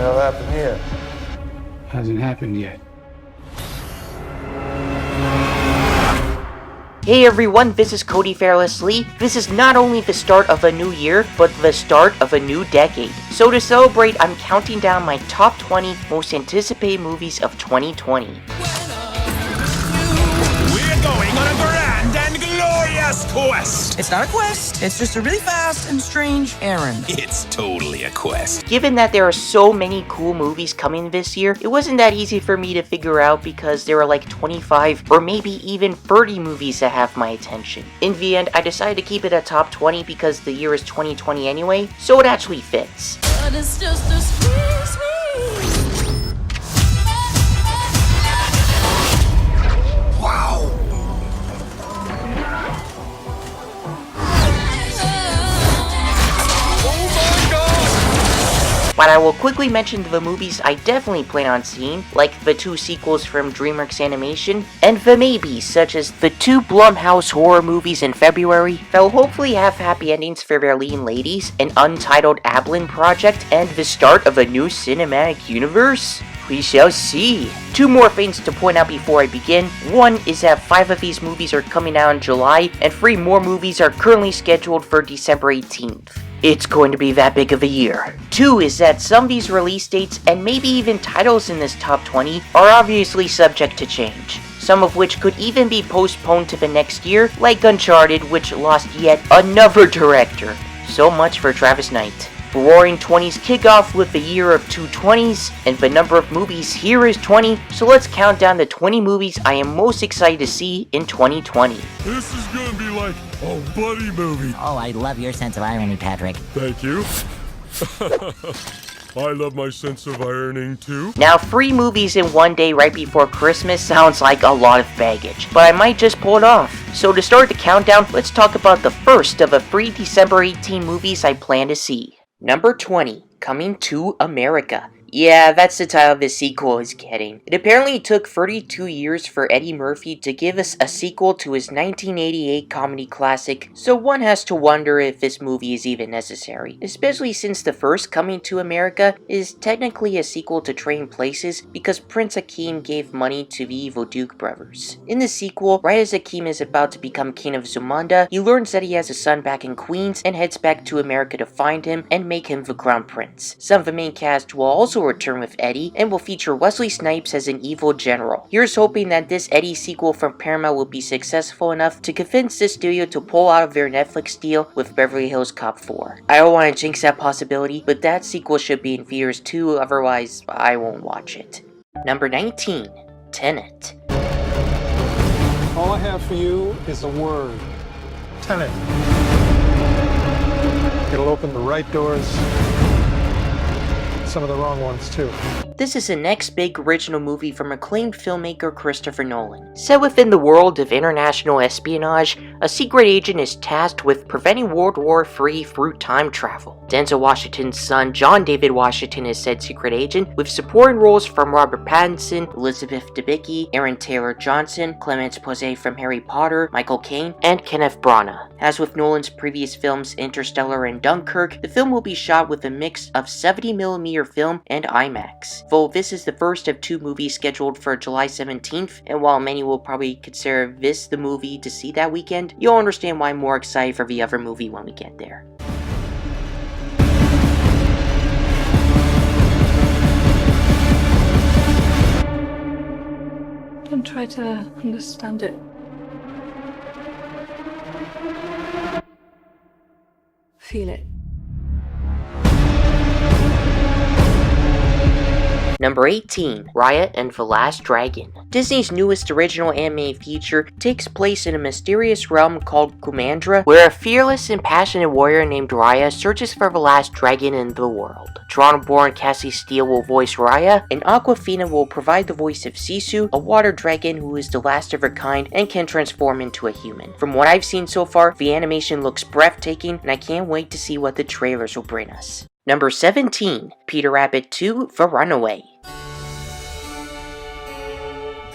hell happened here? Hasn't happened yet. Hey everyone, this is Cody Fairless-Lee. This is not only the start of a new year, but the start of a new decade. So to celebrate, I'm counting down my top 20 most anticipated movies of 2020. We're going on a grand and glorious quest! It's not a quest, it's just a really fast and strange errand. It's totally a quest. Given that there are so many cool movies coming this year, it wasn't that easy for me to figure out because there are like 25 or maybe even 30 movies that have my attention. In the end, I decided to keep it at top 20 because the year is 2020 anyway, so it actually fits. But it's just a squeeze. Wow! But I will quickly mention the movies I definitely plan on seeing, like the 2 sequels from DreamWorks Animation, and the maybes, such as the 2 Blumhouse horror movies in February that will hopefully have happy endings for their leading ladies, an untitled Ablin project, and the start of a new cinematic universe. We shall see. 2 more things to point out before I begin. 1 is that 5 of these movies are coming out in July, and 3 more movies are currently scheduled for December 18th. It's going to be that big of a year. 2 is that some of these release dates, and maybe even titles in this top 20, are obviously subject to change. Some of which could even be postponed to the next year, like Uncharted, which lost yet another director. So much for Travis Knight. The Roaring 20s kick off with the year of 220s, and the number of movies here is 20, so let's count down the 20 movies I am most excited to see in 2020. This is gonna be like a buddy movie. Oh, I love your sense of irony, Patrick. Thank you. I love my sense of ironing too. Now, 3 movies in one day right before Christmas sounds like a lot of baggage, but I might just pull it off. So to start the countdown, let's talk about the first of the 3 December 18 movies I plan to see. Number 20, Coming to America. Yeah, that's the title this sequel is getting. It apparently took 32 years for Eddie Murphy to give us a sequel to his 1988 comedy classic, so one has to wonder if this movie is even necessary, especially since the first Coming to America is technically a sequel to Trading Places because Prince Hakeem gave money to the evil Duke brothers. In the sequel, right as Hakeem is about to become king of Zamunda, he learns that he has a son back in Queens and heads back to America to find him and make him the crown prince. Some of the main cast will also return with Eddie and will feature Wesley Snipes as an evil general. Here's hoping that this Eddie sequel from Paramount will be successful enough to convince this studio to pull out of their Netflix deal with Beverly Hills Cop 4. I don't want to jinx that possibility, but that sequel should be in theaters too, otherwise I won't watch it. Number 19, Tenet. All I have for you is a word. Tenet. It'll open the right doors, some of the wrong ones too. This is the next big original movie from acclaimed filmmaker Christopher Nolan. Set within the world of international espionage, a secret agent is tasked with preventing World War III through time travel. Denzel Washington's son, John David Washington, is said secret agent, with supporting roles from Robert Pattinson, Elizabeth Debicki, Aaron Taylor Johnson, Clemence Posey from Harry Potter, Michael Caine, and Kenneth Branagh. As with Nolan's previous films Interstellar and Dunkirk, the film will be shot with a mix of 70mm film and IMAX. Though this is the first of 2 movies scheduled for July 17th, and while many will probably consider this the movie to see that weekend, you'll understand why I'm more excited for the other movie when we get there. Don't try to understand it. Feel it. Number 18, Raya and the Last Dragon. Disney's newest original animated feature takes place in a mysterious realm called Kumandra, where a fearless and passionate warrior named Raya searches for the last dragon in the world. Toronto-born Cassie Steele will voice Raya, and Awkwafina will provide the voice of Sisu, a water dragon who is the last of her kind and can transform into a human. From what I've seen so far, the animation looks breathtaking, and I can't wait to see what the trailers will bring us. Number 17, Peter Rabbit 2: The Runaway.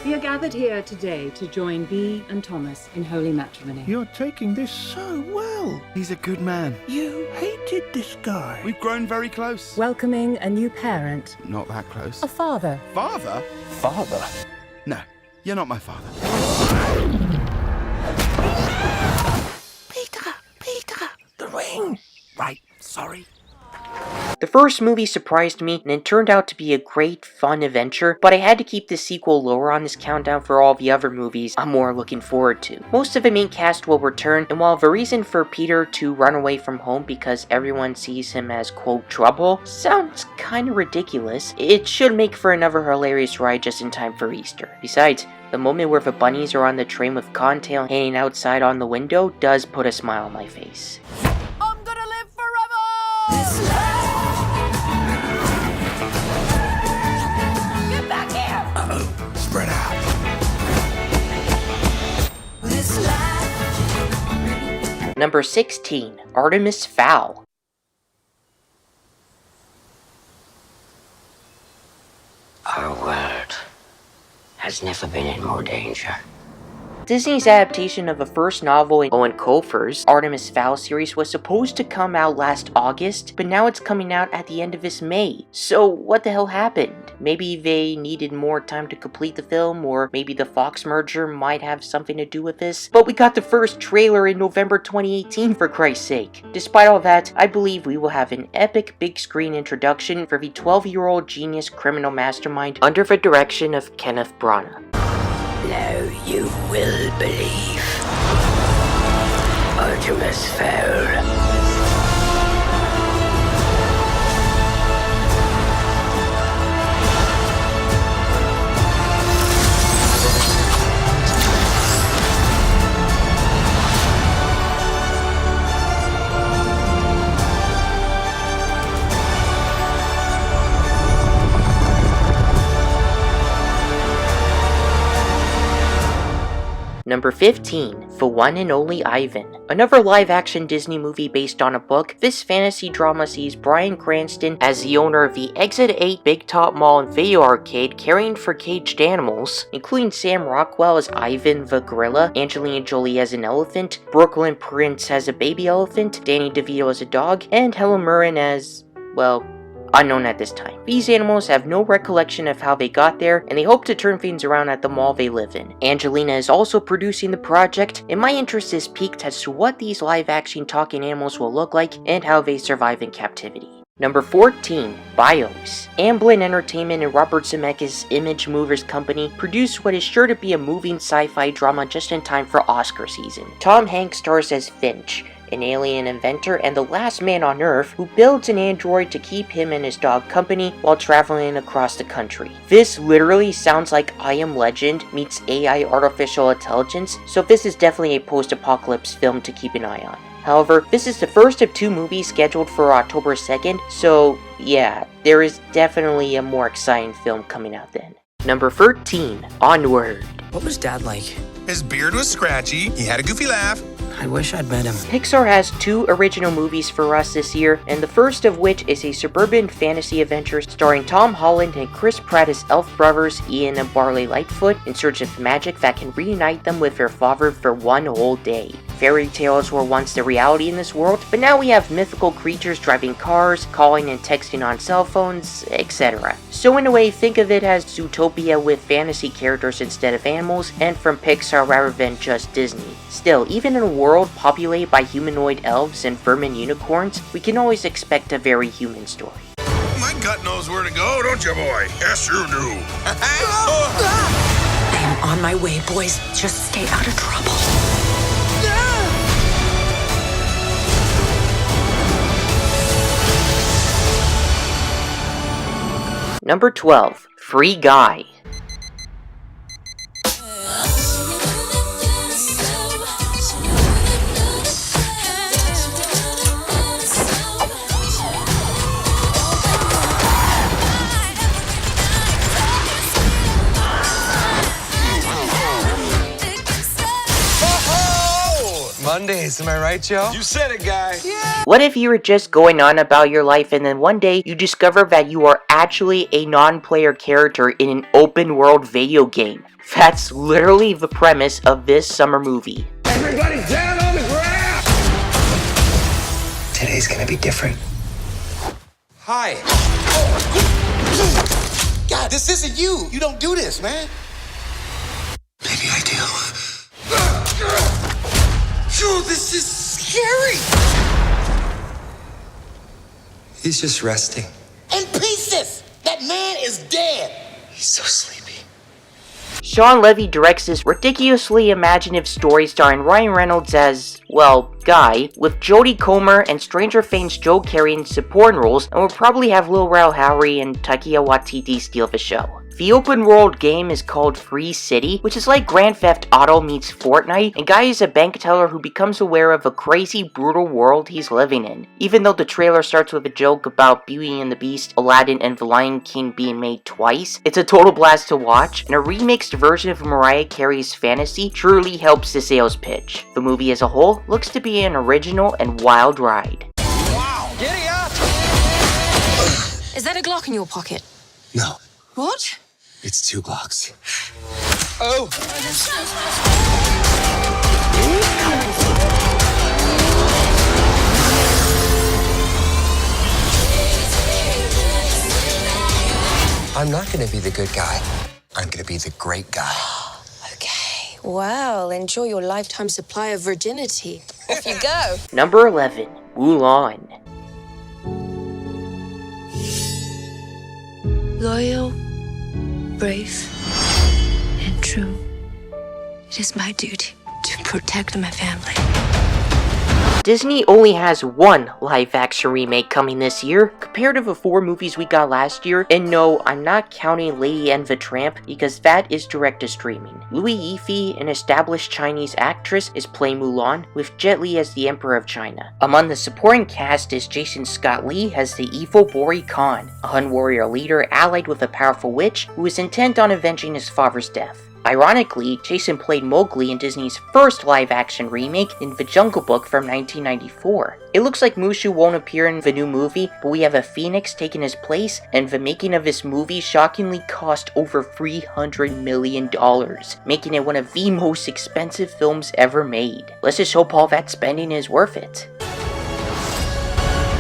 We are gathered here today to join Bee and Thomas in holy matrimony. You're taking this so well. He's a good man. You hated this guy. We've grown very close. Welcoming a new parent, Not that close. a father. Father? Father. No, you're not my father. Peter, the ring. Right, sorry. The first movie surprised me, and it turned out to be a great, fun adventure, but I had to keep the sequel lower on this countdown for all the other movies I'm more looking forward to. Most of the main cast will return, and while the reason for Peter to run away from home because everyone sees him as, quote, trouble, sounds kinda ridiculous, it should make for another hilarious ride just in time for Easter. Besides, the moment where the bunnies are on the train with Cottontail hanging outside on the window does put a smile on my face. I'm gonna live forever! Get back here! Spread out. Number 16, Artemis Fowl. Our world has never been in more danger. Disney's adaptation of the first novel in Owen Colfer's Artemis Fowl series was supposed to come out last August, but now it's coming out at the end of this May. So what the hell happened? Maybe they needed more time to complete the film, or maybe the Fox merger might have something to do with this. But we got the first trailer in November 2018, for Christ's sake. Despite all that, I believe we will have an epic big screen introduction for the 12-year-old genius criminal mastermind under the direction of Kenneth Branagh. Now you will believe. Artemis Fowl. Number 15, The One and Only Ivan. Another live-action Disney movie based on a book, this fantasy drama sees Bryan Cranston as the owner of the Exit 8 Big Top Mall and Video Arcade caring for caged animals, including Sam Rockwell as Ivan the gorilla, Angelina Jolie as an elephant, Brooklyn Prince as a baby elephant, Danny DeVito as a dog, and Helen Mirren as, well, unknown at this time. These animals have no recollection of how they got there, and they hope to turn things around at the mall they live in. Angelina is also producing the project, and my interest is piqued as to what these live-action talking animals will look like and how they survive in captivity. Number 14, Bios. Amblin Entertainment and Robert Zemeckis' Image Movers Company produced what is sure to be a moving sci-fi drama just in time for Oscar season. Tom Hanks stars as Finch, an alien inventor and the last man on Earth who builds an android to keep him and his dog company while traveling across the country. This literally sounds like I Am Legend meets AI artificial intelligence, so this is definitely a post-apocalypse film to keep an eye on. However, this is the first of 2 movies scheduled for October 2nd, so yeah, there is definitely a more exciting film coming out then. Number 13, Onward. What was Dad like? His beard was scratchy, he had a goofy laugh. I wish I'd met him. Pixar has 2 original movies for us this year, and the first of which is a suburban fantasy adventure starring Tom Holland and Chris Pratt as elf brothers Ian and Barley Lightfoot in search of magic that can reunite them with their father for one whole day. Fairy tales were once the reality in this world, but now we have mythical creatures driving cars, calling and texting on cell phones, etc. So in a way, think of it as Zootopia with fantasy characters instead of animals, and from Pixar rather than just Disney. Still, even in a world populated by humanoid elves and vermin unicorns, we can always expect a very human story. My gut knows where to go, don't you, boy? Yes, you do. I am on my way, boys. Just stay out of trouble. Number 12, Free Guy. Mondays, am I right, Joe? You said it, guy. Yeah. What if you were just going on about your life and then one day you discover that you are actually a non-player character in an open world video game? That's literally the premise of this summer movie. Everybody down on the ground! Today's gonna be different. Hi. God, this isn't you. You don't do this, man. Maybe I do. Dude, this is scary. He's just resting. In pieces. That man is dead. He's so sleepy. Sean Levy directs this ridiculously imaginative story starring Ryan Reynolds as, well, Guy, with Jodie Comer and Stranger Things Joe Carey in supporting roles, and will probably have Lil Rel Howery and Taika Waititi steal the show. The open world game is called Free City, which is like Grand Theft Auto meets Fortnite, and Guy is a bank teller who becomes aware of a crazy, brutal world he's living in. Even though the trailer starts with a joke about Beauty and the Beast, Aladdin, and The Lion King being made twice, it's a total blast to watch, and a remixed version of Mariah Carey's Fantasy truly helps the sales pitch. The movie as a whole looks to be an original and wild ride. Wow, giddy up! Is that a Glock in your pocket? No, What? it's 2 Glocks. Oh! I'm not gonna be the good guy. I'm gonna be the great guy. Okay. Well, enjoy your lifetime supply of virginity. Off you go. Number 11, Mulan. Loyal, brave, and true. It is my duty to protect my family. Disney only has one live-action remake coming this year, compared to the 4 movies we got last year, and no, I'm not counting Lady and the Tramp, because that is direct-to-streaming. Louis Yifi, an established Chinese actress, is playing Mulan, with Jet Li as the Emperor of China. Among the supporting cast is Jason Scott Lee as the evil Bori Khan, a Hun warrior leader allied with a powerful witch who is intent on avenging his father's death. Ironically, Jason played Mowgli in Disney's first live-action remake in The Jungle Book from 1994. It looks like Mushu won't appear in the new movie, but we have a phoenix taking his place, and the making of this movie shockingly cost over $300 million, making it one of the most expensive films ever made. Let's just hope all that spending is worth it.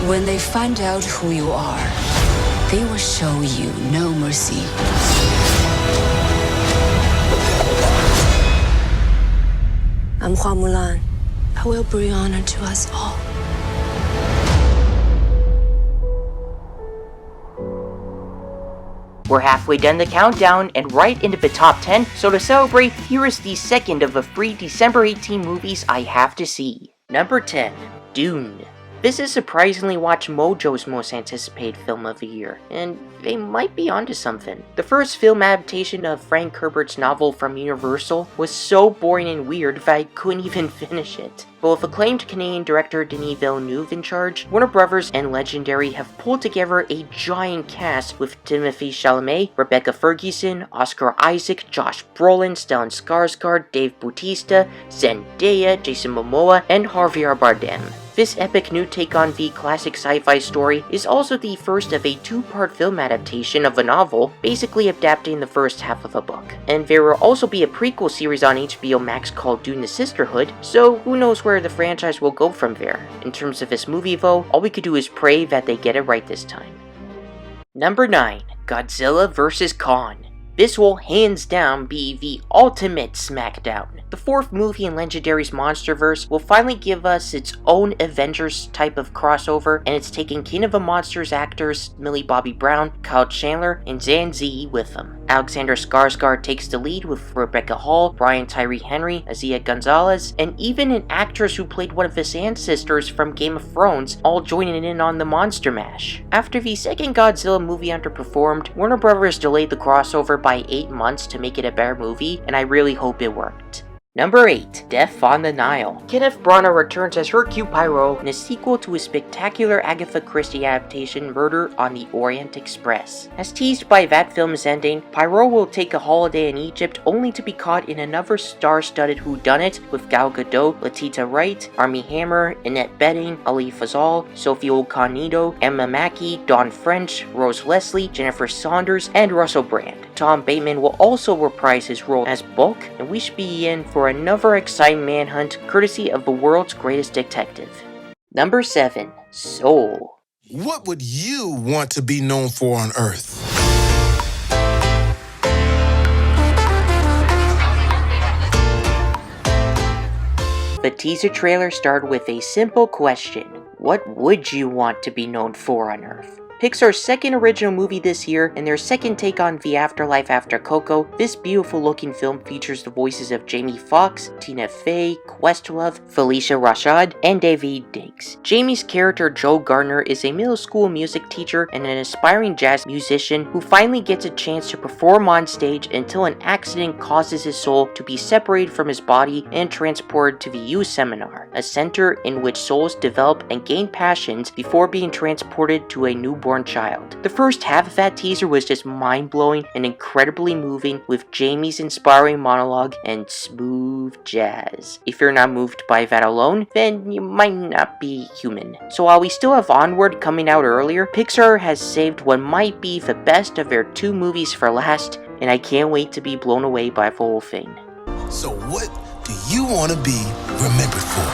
When they find out who you are, they will show you no mercy. I'm Hua Mulan. I will bring honor to us all. We're halfway done the countdown and right into the top 10, so to celebrate, here is the second of the free December 18 movies I have to see. Number 10, Dune. This is surprisingly Watch Mojo's most anticipated film of the year, and they might be onto something. The first film adaptation of Frank Herbert's novel from Universal was so boring and weird that I couldn't even finish it. But with acclaimed Canadian director Denis Villeneuve in charge, Warner Brothers and Legendary have pulled together a giant cast with Timothée Chalamet, Rebecca Ferguson, Oscar Isaac, Josh Brolin, Stellan Skarsgård, Dave Bautista, Zendaya, Jason Momoa, and Javier Bardem. This epic new take on the classic sci-fi story is also the first of a 2-part film adaptation of a novel, basically adapting the first half of a book. And there will also be a prequel series on HBO Max called Dune: The Sisterhood, so who knows where the franchise will go from there. In terms of this movie though, all we could do is pray that they get it right this time. Number 9, Godzilla vs. Kong. This will hands down be the ultimate smackdown. The 4th movie in Legendary's Monsterverse will finally give us its own Avengers type of crossover, and it's taking King of the Monsters actors Millie Bobby Brown, Kyle Chandler, and Zhang Ziyi with them. Alexander Skarsgård takes the lead with Rebecca Hall, Brian Tyree Henry, Azia Gonzalez, and even an actress who played one of his ancestors from Game of Thrones, all joining in on the Monster Mash. After the second Godzilla movie underperformed, Warner Brothers delayed the crossover by 8 months to make it a better movie, and I really hope it worked. Number 8. Death on the Nile. Kenneth Branagh returns as Hercule Poirot in a sequel to his spectacular Agatha Christie adaptation Murder on the Orient Express. As teased by that film's ending, Poirot will take a holiday in Egypt only to be caught in another star-studded whodunit with Gal Gadot, Letitia Wright, Armie Hammer, Annette Bening, Ali Fazal, Sophie Okonedo, Emma Mackey, Dawn French, Rose Leslie, Jennifer Saunders, and Russell Brand. Tom Bateman will also reprise his role as Bulk, and we should be in for another exciting manhunt courtesy of the world's greatest detective. Number 7. Soul. What would you want to be known for on Earth? The teaser trailer started with a simple question. What would you want to be known for on Earth? Pixar's second original movie this year, and their second take on the afterlife after Coco, this beautiful looking film features the voices of Jamie Foxx, Tina Fey, Questlove, Felicia Rashad, and Daveed Diggs. Jamie's character Joe Gardner is a middle school music teacher and an aspiring jazz musician who finally gets a chance to perform on stage until an accident causes his soul to be separated from his body and transported to the youth seminar, a center in which souls develop and gain passions before being transported to a newborn child. The first half of that teaser was just mind-blowing and incredibly moving, with Jamie's inspiring monologue and smooth jazz. If you're not moved by that alone, then you might not be human. So while we still have Onward coming out earlier, Pixar has saved what might be the best of their 2 movies for last, and I can't wait to be blown away by the whole thing. So what do you want to be remembered for?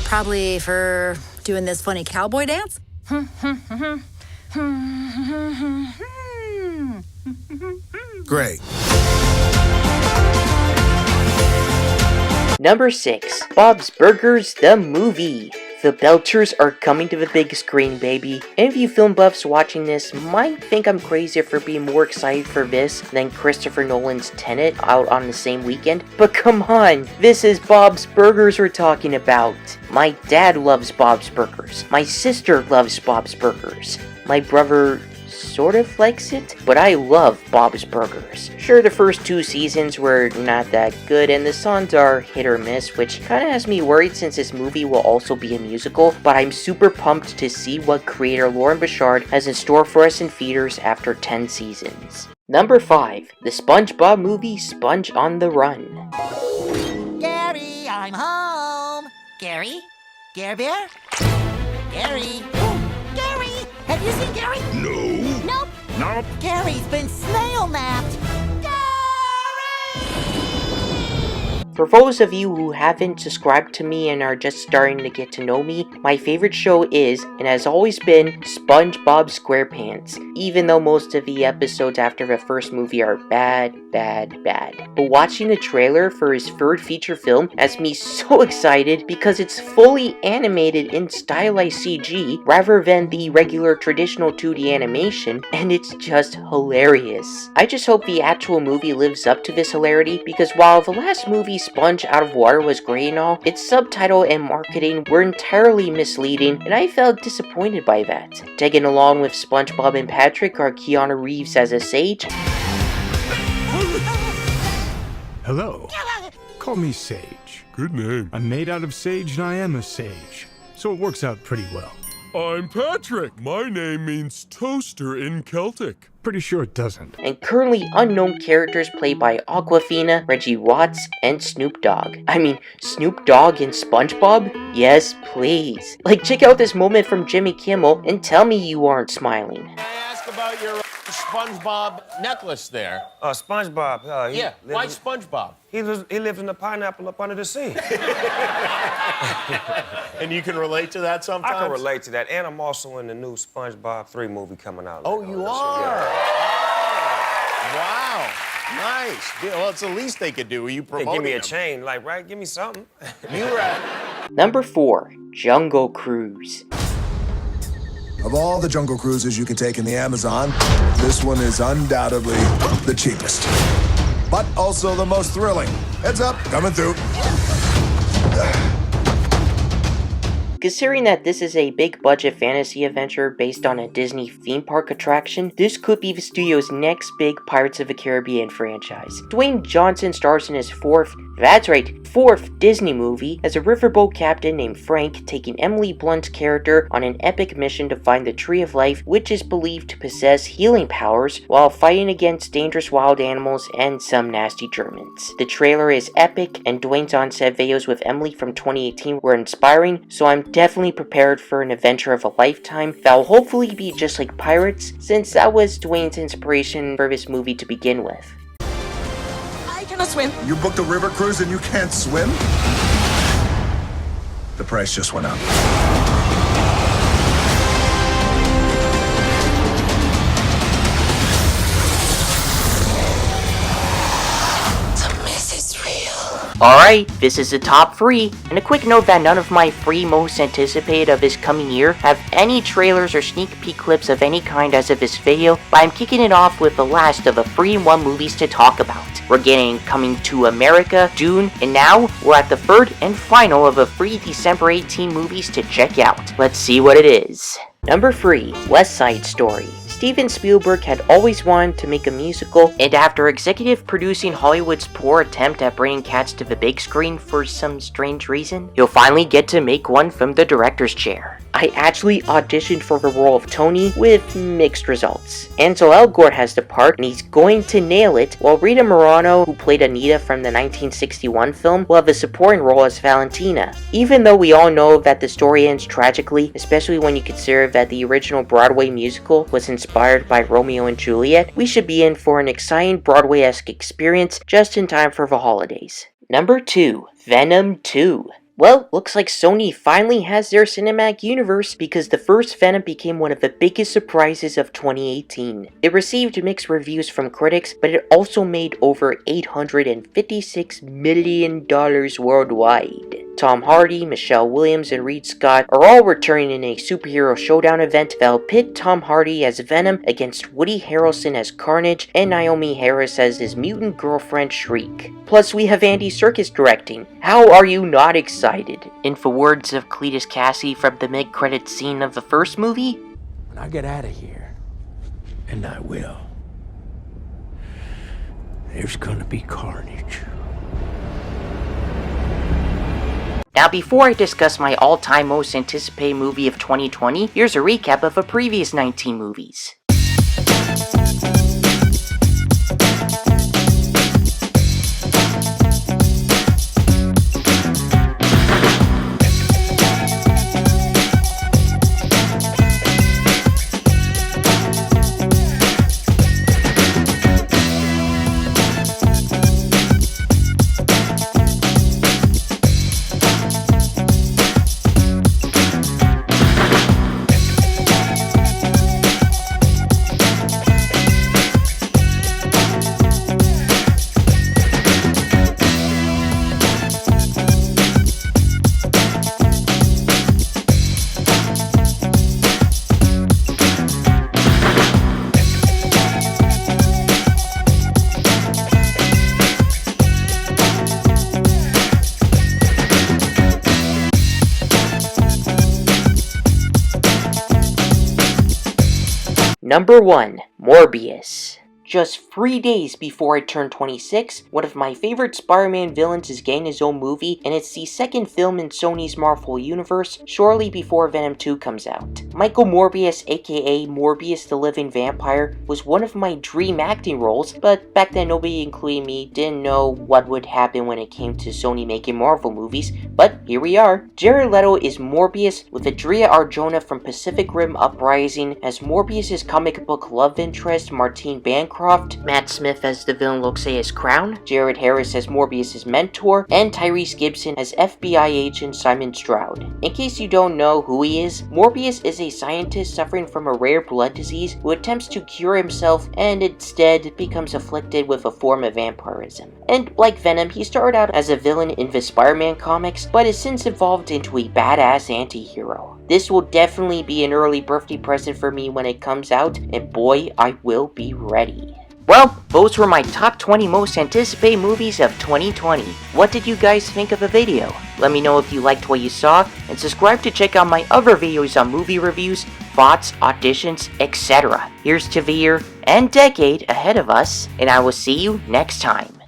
Probably for doing this funny cowboy dance. Great. Number 6. Bob's Burgers the Movie. The Belchers are coming to the big screen, baby. Any of you film buffs watching this might think I'm crazy for being more excited for this than Christopher Nolan's Tenet out on the same weekend, but come on, this is Bob's Burgers we're talking about. My dad loves Bob's Burgers. My sister loves Bob's Burgers. My brother sort of likes it, but I love Bob's Burgers. Sure, the first 2 seasons were not that good, and the songs are hit or miss, which kinda has me worried since this movie will also be a musical, but I'm super pumped to see what creator Lauren Bouchard has in store for us in theaters after 10 seasons. Number 5. The SpongeBob movie, Sponge on the Run. Gary, I'm home. Gary? Gare Bear? Gary? Gary! Have you seen Gary? No. Nope. Nope. Gary's been snail napped. For those of you who haven't subscribed to me and are just starting to get to know me, my favorite show is, and has always been, SpongeBob SquarePants, even though most of the episodes after the first movie are bad. But watching the trailer for his third feature film has me so excited because it's fully animated in stylized CG rather than the regular traditional 2D animation, and it's just hilarious. I just hope the actual movie lives up to this hilarity, because while the last movie Sponge Out of Water was great and all, its subtitle and marketing were entirely misleading, and I felt disappointed by that. Tagging along with SpongeBob and Patrick are Keanu Reeves as a sage. Hello. Call me Sage. Good name. I'm made out of sage and I am a sage, so it works out pretty well. I'm Patrick. My name means toaster in Celtic. Pretty sure it doesn't. And currently unknown characters played by Awkwafina, Reggie Watts, and Snoop Dogg. I mean, Snoop Dogg and SpongeBob? Yes, please. Like, check out this moment from Jimmy Kimmel and tell me you aren't smiling. Can I ask about your SpongeBob necklace there? SpongeBob. Yeah, why SpongeBob? He lives in the pineapple up under the sea. And you can relate to that sometimes? I can relate to that, and I'm also in the new SpongeBob 3 movie coming out. Oh, you are? Yeah. Wow, nice. Yeah, well, it's the least they could do. Are you promoting Give me a them? chain, like, right? Give me something. You're right. Number 4. Jungle Cruise. Of all the jungle cruises you can take in the Amazon, this one is undoubtedly the cheapest, but also the most thrilling. Heads up, coming through. Considering that this is a big budget fantasy adventure based on a Disney theme park attraction, this could be the studio's next big Pirates of the Caribbean franchise. Dwayne Johnson stars in his fourth Disney movie as a riverboat captain named Frank, taking Emily Blunt's character on an epic mission to find the Tree of Life, which is believed to possess healing powers while fighting against dangerous wild animals and some nasty Germans. The trailer is epic, and Dwayne's on-set videos with Emily from 2018 were inspiring, so I'm definitely prepared for an adventure of a lifetime that will hopefully be just like Pirates, since that was Dwayne's inspiration for this movie to begin with. I cannot swim. You booked a river cruise and you can't swim? The price just went up. Alright, this is the top 3, and a quick note that none of my 3 most anticipated of this coming year have any trailers or sneak peek clips of any kind as of this video, but I'm kicking it off with the last of the 3-in-1 movies to talk about. We're getting Coming to America, Dune, and now we're at the third and final of the 3 December 18 movies to check out. Let's see what it is. Number 3, West Side Story. Steven Spielberg had always wanted to make a musical, and after executive producing Hollywood's poor attempt at bringing Cats to the big screen for some strange reason, he'll finally get to make one from the director's chair. I actually auditioned for the role of Tony with mixed results. Ansel Elgort has the part, and he's going to nail it, while Rita Moreno, who played Anita from the 1961 film, will have a supporting role as Valentina. Even though we all know that the story ends tragically, especially when you consider that the original Broadway musical was inspired by Romeo and Juliet, we should be in for an exciting Broadway-esque experience just in time for the holidays. Number 2, Venom 2. Well, looks like Sony finally has their cinematic universe, because the first Venom became one of the biggest surprises of 2018. It received mixed reviews from critics, but it also made over $856 million worldwide. Tom Hardy, Michelle Williams, and Reed Scott are all returning in a superhero showdown event that'll pit Tom Hardy as Venom against Woody Harrelson as Carnage and Naomi Harris as his mutant girlfriend Shriek. Plus, we have Andy Serkis directing. How are you not excited? In the words of Cletus Cassie from the mid-credits scene of the first movie, "When I get out of here, and I will, there's gonna be carnage." Now, before I discuss my all-time most anticipated movie of 2020, here's a recap of the previous 19 movies. Number 1, Morbius. Just 3 days before I turned 26, one of my favorite Spider-Man villains is getting his own movie, and it's the second film in Sony's Marvel Universe, shortly before Venom 2 comes out. Michael Morbius, aka Morbius the Living Vampire, was one of my dream acting roles, but back then nobody, including me, didn't know what would happen when it came to Sony making Marvel movies, but here we are. Jared Leto is Morbius, with Adria Arjona from Pacific Rim Uprising as Morbius' comic book love interest Martine Bancroft, Matt Smith as the villain Loxaeus Crown, Jared Harris as Morbius' mentor, and Tyrese Gibson as FBI agent Simon Stroud. In case you don't know who he is, Morbius is a scientist suffering from a rare blood disease who attempts to cure himself and instead becomes afflicted with a form of vampirism. And like Venom, he started out as a villain in the Spider-Man comics, but has since evolved into a badass anti-hero. This will definitely be an early birthday present for me when it comes out, and boy, I will be ready. Well, those were my top 20 most anticipated movies of 2020. What did you guys think of the video? Let me know if you liked what you saw, and subscribe to check out my other videos on movie reviews, thoughts, auditions, etc. Here's to the year and decade ahead of us, and I will see you next time.